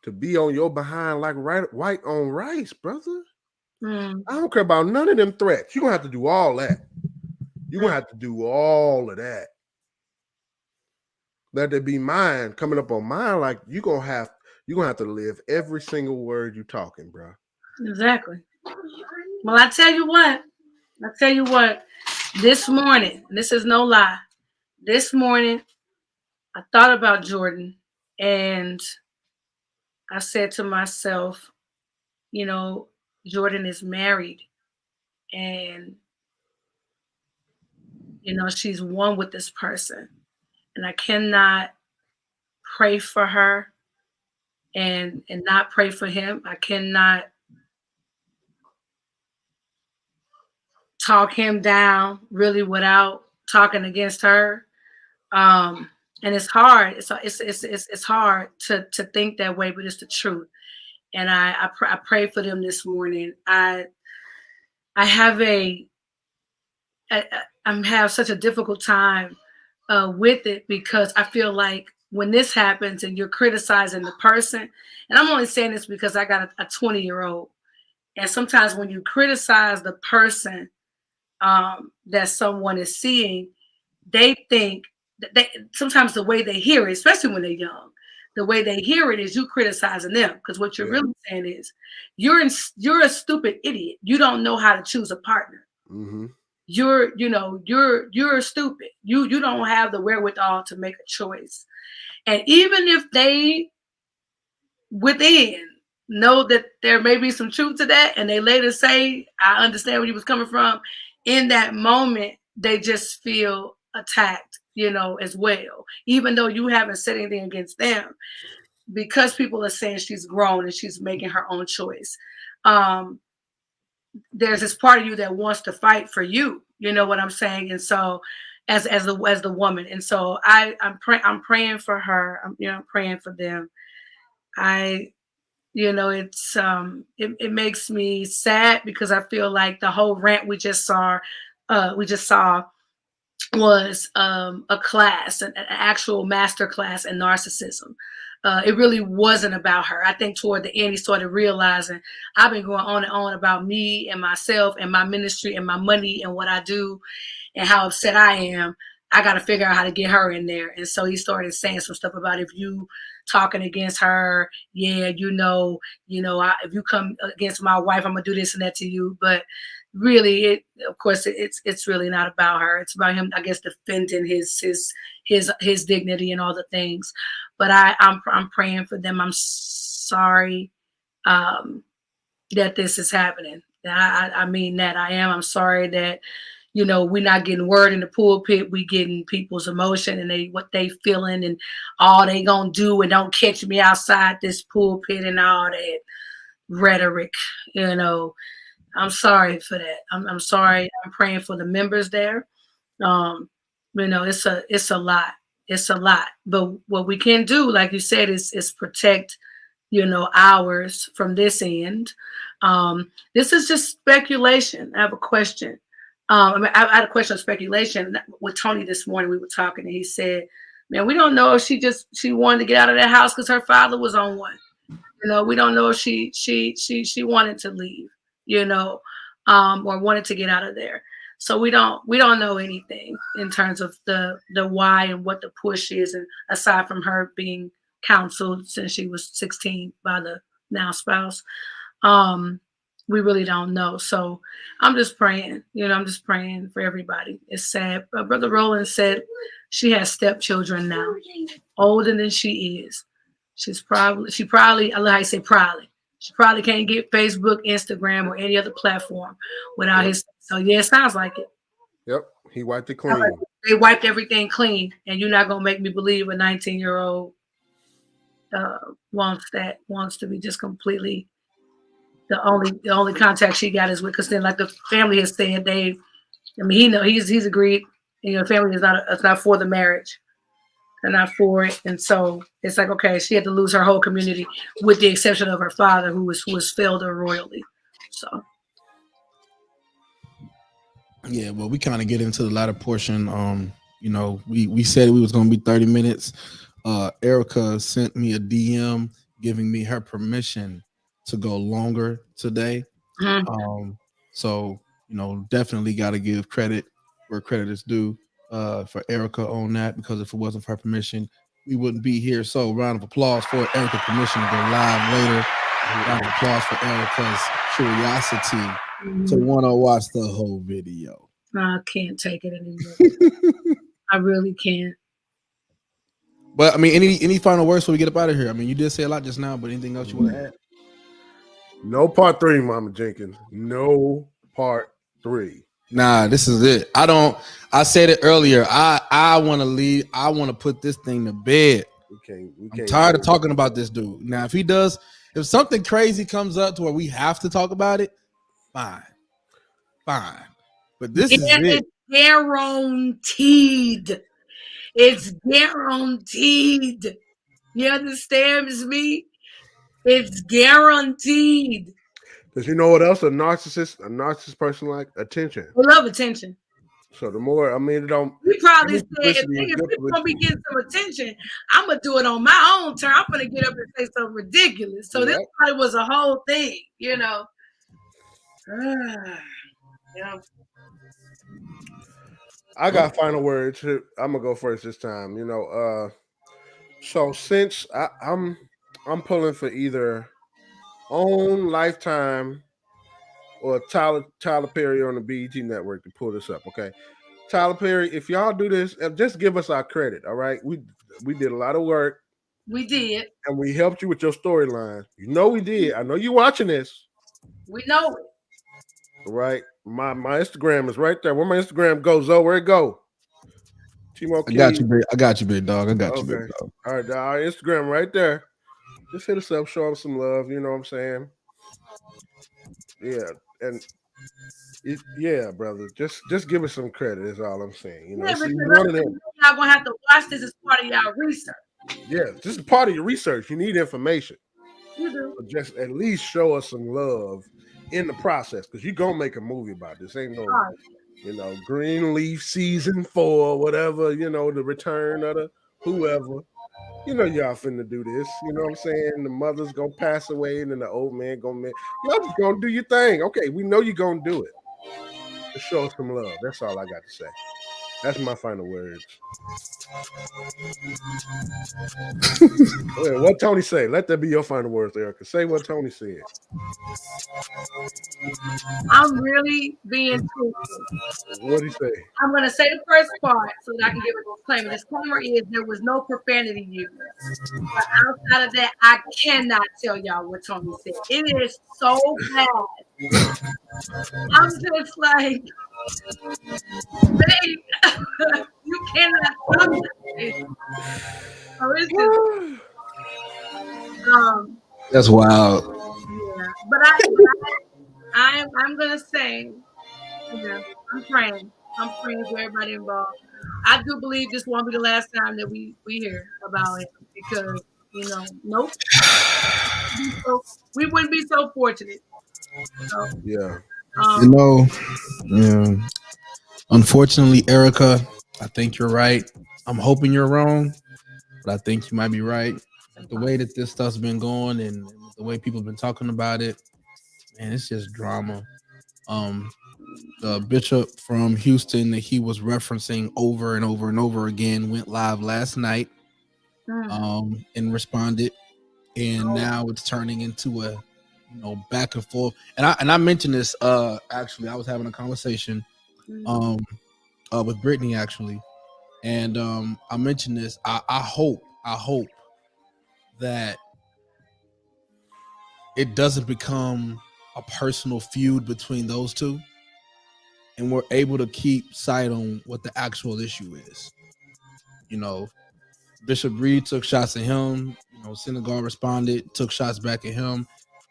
to be on your behind like white on rice, brother. I don't care about none of them threats. You're going to have to do all that. You're going to have to do all of that. Let it be mine coming up on mine. Like you're going to have to live every single word you talking, bro. Exactly. Well, I tell you what, this morning, this is no lie. This morning, I thought about Jordan and I said to myself, you know, Jordan is married and, you know, she's one with this person. And I cannot pray for her and not pray for him. I cannot talk him down really without talking against her. And it's hard. It's hard to think that way, but it's the truth. And I pray for them this morning. I have I'm have such a difficult time with it because I feel like when this happens and you're criticizing the person, and I'm only saying this because I got a 20-year-old, and sometimes when you criticize the person that someone is seeing, they think that sometimes the way they hear it, especially when they're young, the way they hear it is you criticizing them, because what you're really saying is you're a stupid idiot. You don't know how to choose a partner. You're stupid. You don't have the wherewithal to make a choice. And even if they within know that there may be some truth to that, and they later say, I understand where you was coming from, in that moment, they just feel attacked, as well, even though you haven't said anything against them, because people are saying she's grown and she's making her own choice. There's this part of you that wants to fight for you, you know what I'm saying? And so as the woman, and so I'm praying for her. I'm praying for them. It's it makes me sad because I feel like the whole rant we just saw was a class, an actual master class in narcissism. It really wasn't about her. I think toward the end, he started realizing I've been going on and on about me and myself and my ministry and my money and what I do and how upset I am. I got to figure out how to get her in there. And so he started saying some stuff about if you talking against her, if you come against my wife, I'm gonna do this and that to you. But really, it's really not about her. It's about him, I guess, defending his dignity and all the things. But I'm praying for them. I'm sorry that this is happening. I mean that I am. I'm sorry that we're not getting word in the pulpit. We getting people's emotion and what they feeling and all they gonna do, and don't catch me outside this pulpit and all that rhetoric. I'm sorry for that. I'm sorry. I'm praying for the members there. It's a lot. It's a lot. But what we can do, like you said, is protect, ours from this end. This is just speculation. I have a question. I had a question of speculation with Tony this morning. We were talking, and he said, "Man, we don't know if she wanted to get out of that house because her father was on one. We don't know if she wanted to leave, or wanted to get out of there. So we don't know anything in terms of the why and what the push is, and aside from her being counseled since she was 16 by the now spouse, we really don't know. So I'm just praying, I'm just praying for everybody. It's sad. Brother Roland said she has stepchildren now, older than she is. She probably, I love how you say probably. She probably can't get Facebook, Instagram, or any other platform without his. So yeah, it sounds like it. Yep, he wiped it clean. They wiped everything clean, and you're not gonna make me believe a 19-year-old wants to be just completely. The only contact she got is with, because then, like the family has said, he's agreed. Family is not for the marriage. They're not for it, and so it's like, okay, she had to lose her whole community, with the exception of her father, who was failed her royally. So, yeah, well, we kind of get into the latter portion. We said we was gonna be 30 minutes. Erica sent me a DM giving me her permission to go longer today. Mm-hmm. So definitely got to give credit where credit is due. For Erica on that, because if it wasn't for her permission, we wouldn't be here. So round of applause for Erica's permission to go live later. Round of applause for Erica's curiosity to want to watch the whole video. I can't take it anymore. I really can't. But I mean, any final words before we get up out of here? I mean, you did say a lot just now, but anything else you want to add? No part 3, Mama Jenkins. No part 3. Nah, this is it. I said it earlier. I want to leave. I want to put this thing to bed. I'm tired of talking about this dude. Now, if something crazy comes up to where we have to talk about it, fine. But this is it. It's guaranteed. It's guaranteed. You understand me? It's guaranteed. Because you know what else a narcissist person like? Attention. We love attention. So the more, it don't. We probably said, if people gonna be getting some attention, I'm gonna do it on my own turn. I'm gonna get up and say something ridiculous. So this probably was a whole thing, Yeah. I got final words. I'm gonna go first this time. So since I'm pulling for either OWN, Lifetime, or Tyler Perry on the BET network to pull this up, okay? Tyler Perry, if y'all do this, just give us our credit, all right? We did a lot of work. We did. And we helped you with your storyline. We did. I know you're watching this. We know it. All right. My Instagram is right there. Where my Instagram goes, where it go? Timo I got you, big dog. I got you, big dog. All right, our Instagram right there. Just hit us up, show us some love. You know what I'm saying? Yeah, and brother. Just give us some credit. Is all I'm saying. You're not gonna have to watch this as part of your research. Yeah, this is part of your research. You need information. You do. But just at least show us some love in the process, because you're gonna make a movie about this. Ain't no Greenleaf season 4, whatever. The return of the whoever. Y'all finna do this. You know what I'm saying? The mother's gonna pass away, and then the old man gonna y'all just gonna do your thing. Okay, we know you're gonna do it. Just show us some love. That's all I got to say. That's my final words. What Tony say? Let that be your final words, Erica. Say what Tony said. I'm really being truthful. What'd he say? I'm going to say the first part so that I can give a disclaimer. The disclaimer is there was no profanity used. But outside of that, I cannot tell y'all what Tony said. It is so bad. I'm just like, You cannot stop it. So it's just, that's wild. yeah, but I'm gonna say, yeah, I'm praying for everybody involved. I do believe this won't be the last time that we hear about it, because nope, we wouldn't be so fortunate. So, yeah. Yeah. Unfortunately, Erica, I think you're right. I'm hoping you're wrong, but I think you might be right. The way that this stuff's been going and the way people have been talking about it, man, it's just drama. The bishop from Houston that he was referencing over and over and over again went live last night, and responded, and now it's turning into a back and forth. And I mentioned this. Actually, I was having a conversation with Brittany actually, and I mentioned this. I hope that it doesn't become a personal feud between those two, and we're able to keep sight on what the actual issue is. Bishop Reed took shots at him. Synagogue responded, took shots back at him.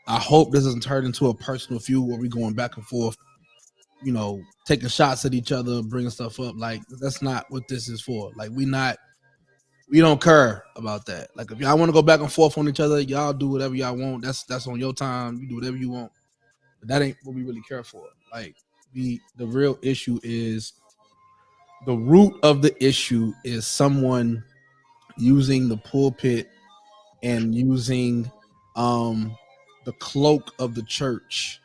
I hope this doesn't turn into a personal feud where we're going back and forth, taking shots at each other, bringing stuff up. Like, that's not what this is for. Like, we don't care about that. Like, if y'all want to go back and forth on each other, y'all do whatever y'all want. That's on your time. You do whatever you want. But that ain't what we really care for. Like, the real issue is, the root of the issue is someone using the pulpit and using the cloak of the church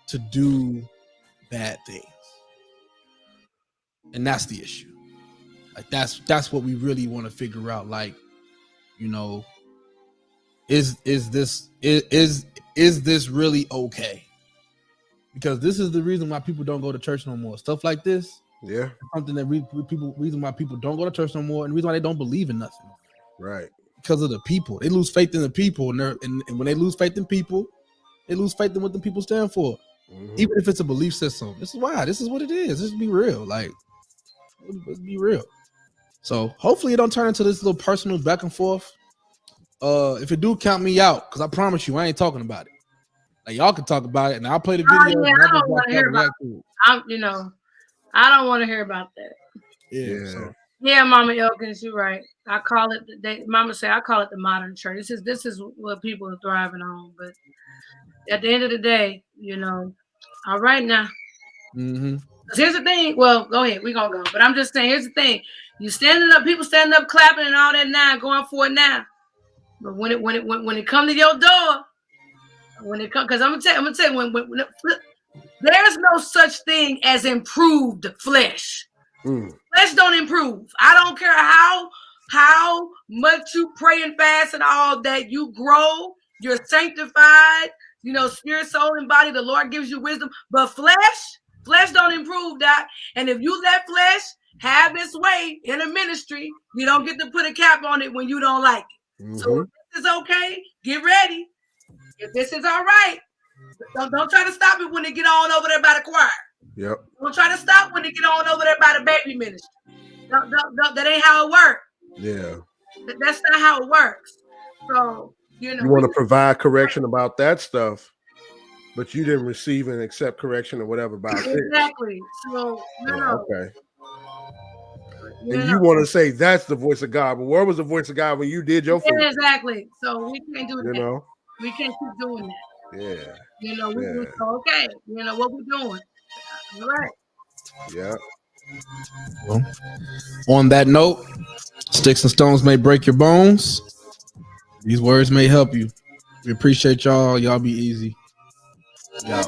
to do bad things. And that's the issue. Like, that's what we really want to figure out. Like, is this really okay? Because this is the reason why people don't go to church no more. Stuff like this, yeah, something that reason why people don't go to church no more, and the reason why they don't believe in nothing. Right. Because of the people. They lose faith in the people, and when they lose faith in people, they lose faith in what the people stand for. Even if it's a belief system. This is why. This is what it is. Let's be real. Like, let's be real. So hopefully it don't turn into this little personal back and forth. If it do, count me out, because I promise you I ain't talking about it. Like, y'all can talk about it, and I'll play the video. Yeah, I don't want to hear about it. I don't want to hear about that. Yeah. Yeah, Mama Elkins, you're right. I call it Mama say I call it the modern church. This is what people are thriving on. But at the end of the day, all right now. Here's the thing. Well, go ahead. We're gonna go. But I'm just saying, here's the thing. People standing up, clapping and all that now, going for it now. But when it comes to your door, because I'm gonna tell you, when there's no such thing as improved flesh. Flesh don't improve. I don't care how much you pray and fast and all that. You grow. You're sanctified. Spirit, soul, and body. The Lord gives you wisdom. But flesh don't improve that. And if you let flesh have its way in a ministry, you don't get to put a cap on it when you don't like it. So if this is okay, get ready. If this is all right, don't try to stop it when they get on over there by the choir. Yep. Don't try to stop when they get on over there by the baby ministry. That ain't how it works. Yeah. That's not how it works. So, you want to provide correction about that stuff, but you didn't receive and accept correction or whatever about it. Exactly. So, okay. And you want to say that's the voice of God, but where was the voice of God when you did your thing? Exactly. So we can't do that. We can't keep doing that. Yeah. Okay. What we doing? All right. Yeah. Well, on that note, sticks and stones may break your bones. These words may help you. We appreciate y'all. Y'all be easy. Yeah.